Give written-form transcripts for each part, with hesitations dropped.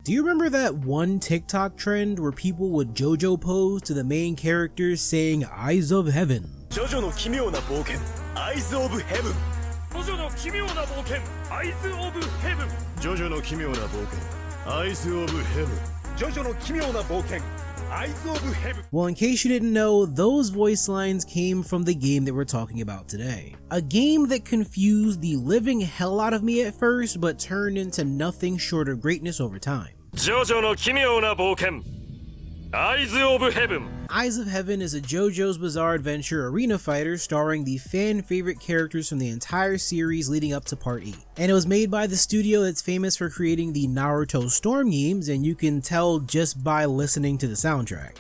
Do you remember that one TikTok trend where people would JoJo pose to the main characters saying Eyes of Heaven? JoJo no 奇妙な冒険 Eyes of Heaven JoJo no 奇妙な冒険 Eyes of Heaven JoJo no 奇妙な冒険 Eyes of Heaven JoJo no 奇妙な冒険 Eyes of Heaven. Well, in case you didn't know, those voice lines came from the game that we're talking about today. A game that confused the living hell out of me at first, but turned into nothing short of greatness over time. JoJo no 奇妙な冒険 Eyes of Heaven. Eyes of Heaven is a JoJo's Bizarre Adventure arena fighter starring the fan favorite characters from the entire series leading up to Part 8. And it was made by the studio that's famous for creating the Naruto Storm games, and you can tell just by listening to the soundtrack.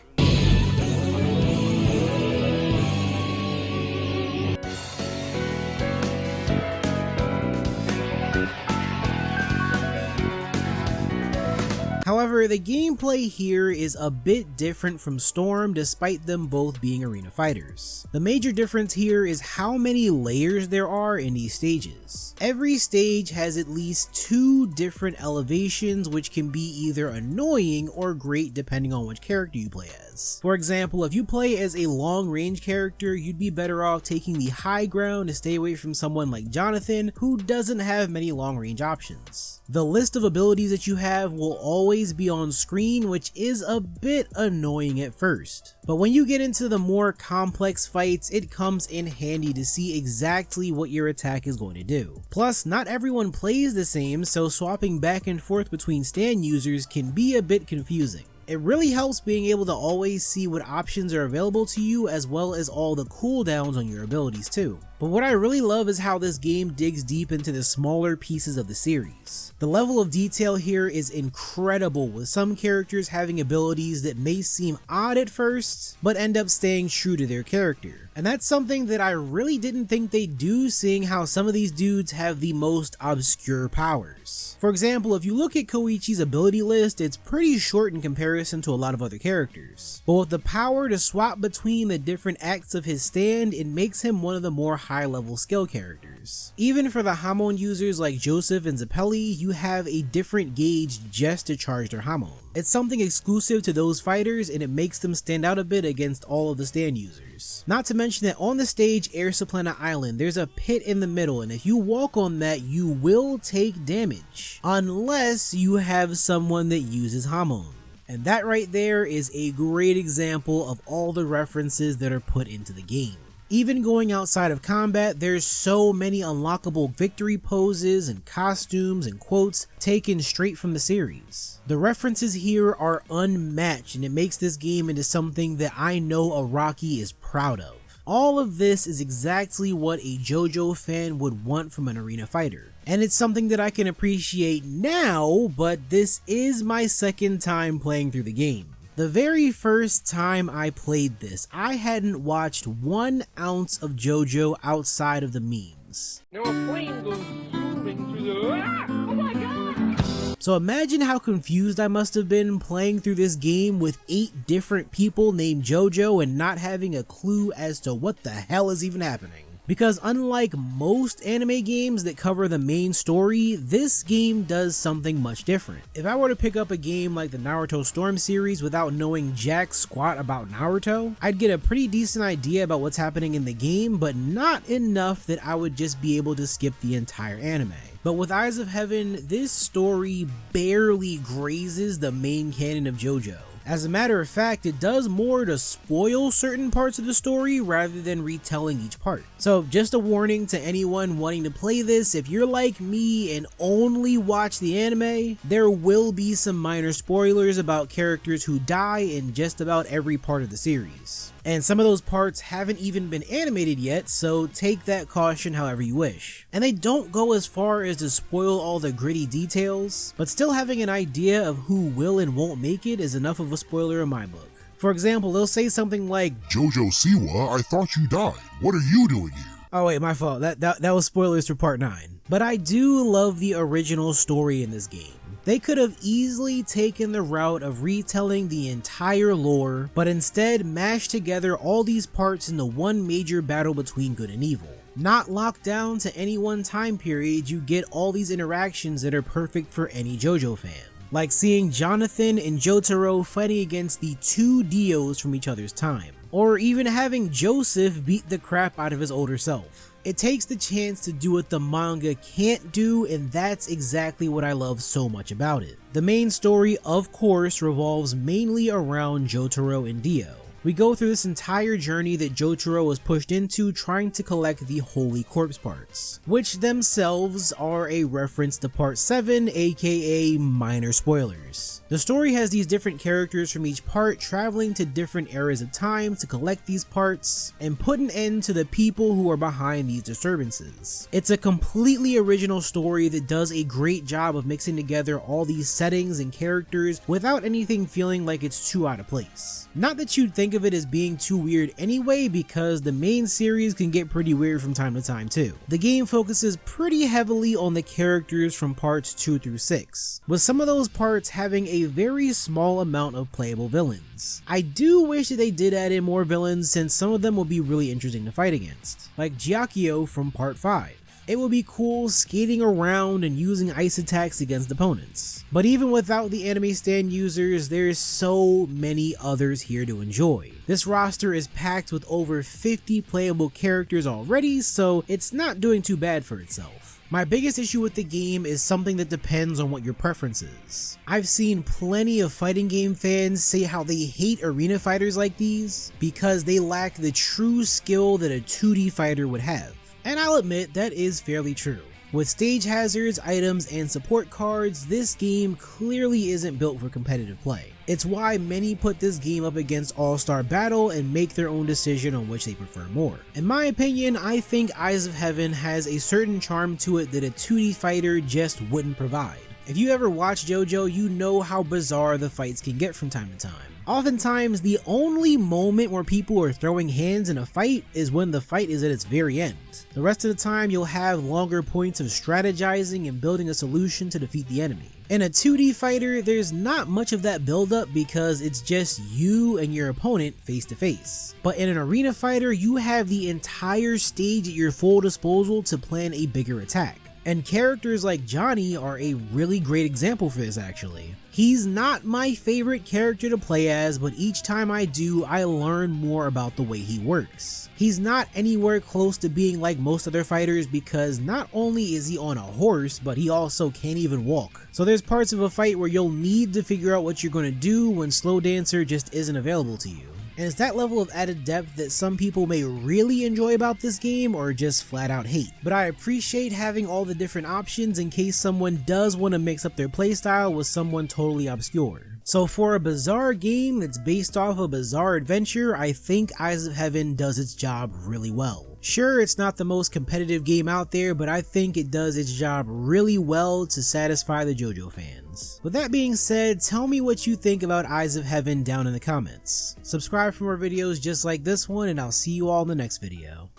However, the gameplay here is a bit different from Storm despite them both being arena fighters. The major difference here is how many layers there are in these stages. Every stage has at least 2 different elevations, which can be either annoying or great depending on which character you play as. For example, if you play as a long range character, you'd be better off taking the high ground to stay away from someone like Jonathan, who doesn't have many long range options. The list of abilities that you have will always be on screen, which is a bit annoying at first. But when you get into the more complex fights, it comes in handy to see exactly what your attack is going to do. Plus, not everyone plays the same, so swapping back and forth between stand users can be a bit confusing. It really helps being able to always see what options are available to you, as well as all the cooldowns on your abilities too. But what I really love is how this game digs deep into the smaller pieces of the series. The level of detail here is incredible, with some characters having abilities that may seem odd at first, but end up staying true to their character. And that's something that I really didn't think they'd do, seeing how some of these dudes have the most obscure powers. For example, if you look at Koichi's ability list, it's pretty short in comparison to a lot of other characters. But with the power to swap between the different acts of his stand, it makes him one of the more high-level skill characters. Even for the Hamon users like Joseph and Zeppeli, you have a different gauge just to charge their Hamon. It's something exclusive to those fighters, and it makes them stand out a bit against all of the stand users. Not to mention that on the stage Air Soplana Island, there's a pit in the middle, and if you walk on that, you will take damage. Unless you have someone that uses Hamon. And that right there is a great example of all the references that are put into the game. Even going outside of combat, there's so many unlockable victory poses and costumes and quotes taken straight from the series. The references here are unmatched, and it makes this game into something that I know Araki is proud of. All of this is exactly what a JoJo fan would want from an arena fighter. And it's something that I can appreciate now, but this is my second time playing through the game. The very first time I played this, I hadn't watched 1 ounce of JoJo outside of the memes. Now a plane goes zooming through the... Oh my god! So imagine how confused I must have been playing through this game with 8 different people named JoJo and not having a clue as to what the hell is even happening. Because unlike most anime games that cover the main story, this game does something much different. If I were to pick up a game like the Naruto Storm series without knowing jack squat about Naruto, I'd get a pretty decent idea about what's happening in the game, but not enough that I would just be able to skip the entire anime. But with Eyes of Heaven, this story barely grazes the main canon of JoJo. As a matter of fact, it does more to spoil certain parts of the story rather than retelling each part. So just a warning to anyone wanting to play this, if you're like me and only watch the anime, there will be some minor spoilers about characters who die in just about every part of the series. And some of those parts haven't even been animated yet, so take that caution however you wish. And they don't go as far as to spoil all the gritty details, but still having an idea of who will and won't make it is enough of a spoiler in my book. For example, they'll say something like, "Jojo Siwa, I thought you died. What are you doing here?" Oh wait, my fault, that was spoilers for part 9. But I do love the original story in this game. They could have easily taken the route of retelling the entire lore, but instead mashed together all these parts into one major battle between good and evil. Not locked down to any one time period, you get all these interactions that are perfect for any JoJo fan. like seeing Jonathan and Jotaro fighting against the two Dios from each other's time, or even having Joseph beat the crap out of his older self. It takes the chance to do what the manga can't do, and that's exactly what I love so much about it. The main story, of course, revolves mainly around Jotaro and Dio. We go through this entire journey that Jotaro was pushed into trying to collect the Holy Corpse parts, which themselves are a reference to Part 7, aka minor spoilers. The story has these different characters from each part traveling to different eras of time to collect these parts and put an end to the people who are behind these disturbances. It's a completely original story that does a great job of mixing together all these settings and characters without anything feeling like it's too out of place. Not that you'd think of it as being too weird anyway, because the main series can get pretty weird from time to time too. The game focuses pretty heavily on the characters from parts 2 through 6, with some of those parts having a very small amount of playable villains. I do wish that they did add in more villains, since some of them will be really interesting to fight against, like Gyakio from part 5. It would be cool skating around and using ice attacks against opponents. But even without the anime stand users, there's so many others here to enjoy. This roster is packed with over 50 playable characters already, so it's not doing too bad for itself. My biggest issue with the game is something that depends on what your preference is. I've seen plenty of fighting game fans say how they hate arena fighters like these because they lack the true skill that a 2D fighter would have. And I'll admit that is fairly true. With stage hazards, items, and support cards, this game clearly isn't built for competitive play. It's why many put this game up against All-Star Battle and make their own decision on which they prefer more. In my opinion, I think Eyes of Heaven has a certain charm to it that a 2D fighter just wouldn't provide. If you ever watch JoJo, you know how bizarre the fights can get from time to time. Oftentimes, the only moment where people are throwing hands in a fight is when the fight is at its very end. The rest of the time, you'll have longer points of strategizing and building a solution to defeat the enemy. In a 2D fighter, there's not much of that buildup because it's just you and your opponent face to face. But in an arena fighter, you have the entire stage at your full disposal to plan a bigger attack. And characters like Johnny are a really great example for this actually. He's not my favorite character to play as, but each time I do, I learn more about the way he works. He's not anywhere close to being like most other fighters because not only is he on a horse, but he also can't even walk. So there's parts of a fight where you'll need to figure out what you're going to do when Slow Dancer just isn't available to you. And it's that level of added depth that some people may really enjoy about this game or just flat out hate. But I appreciate having all the different options in case someone does want to mix up their playstyle with someone totally obscure. So for a bizarre game that's based off a bizarre adventure, I think Eyes of Heaven does its job really well. Sure, it's not the most competitive game out there, but I think it does its job really well to satisfy the JoJo fans. With that being said, tell me what you think about Eyes of Heaven down in the comments. Subscribe for more videos just like this one, and I'll see you all in the next video.